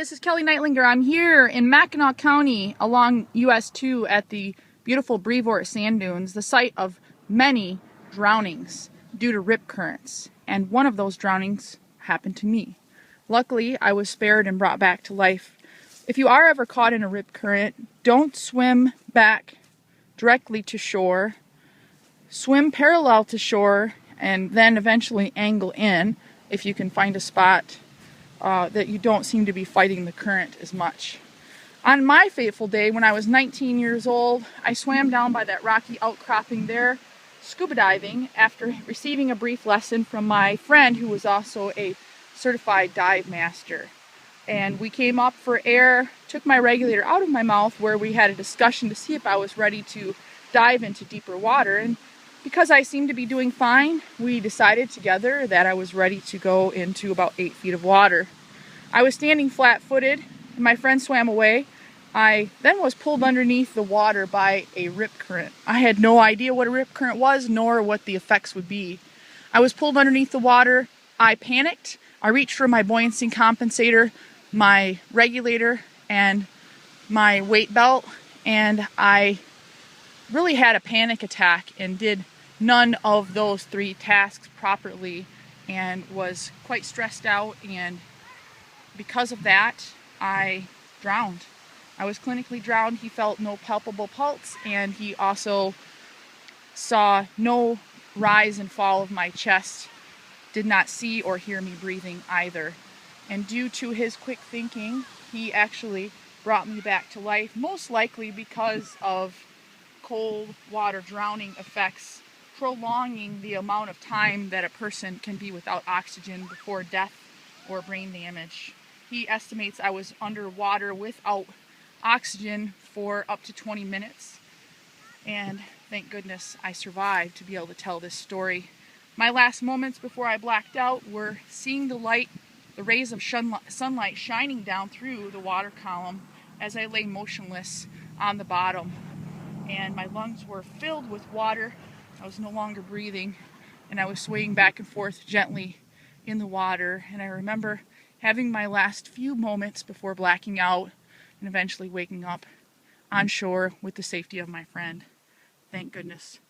This is Kellie Nightlinger. I'm here in Mackinac County along US 2 at the beautiful Brevoort Sand Dunes, the site of many drownings due to rip currents. And one of those drownings happened to me. Luckily, I was spared and brought back to life. If you are ever caught in a rip current, don't swim back directly to shore. Swim parallel to shore and then eventually angle in if you can find a spot that you don't seem to be fighting the current as much. On my fateful day, when I was 19 years old, I swam down by that rocky outcropping there, scuba diving, after receiving a brief lesson from my friend who was also a certified dive master. And we came up for air, took my regulator out of my mouth where we had a discussion to see if I was ready to dive into deeper water. And because I seemed to be doing fine, we decided together that I was ready to go into about 8 feet of water. I was standing flat-footed, and my friend swam away. I then was pulled underneath the water by a rip current. I had no idea what a rip current was, nor what the effects would be. I was pulled underneath the water. I panicked. I reached for my buoyancy compensator, my regulator, and my weight belt, and I really had a panic attack and did none of those 3 tasks properly and was quite stressed out, and because of that I drowned. I was clinically drowned. He felt no palpable pulse, and he also saw no rise and fall of my chest, did not see or hear me breathing either. And due to his quick thinking, he actually brought me back to life, most likely because of cold water drowning effects, prolonging the amount of time that a person can be without oxygen before death or brain damage. He estimates I was underwater without oxygen for up to 20 minutes. And thank goodness I survived to be able to tell this story. My last moments before I blacked out were seeing the light, the rays of sunlight shining down through the water column as I lay motionless on the bottom. And my lungs were filled with water. I was no longer breathing, and I was swaying back and forth gently in the water. And I remember having my last few moments before blacking out and eventually waking up on shore with the safety of my friend. Thank goodness.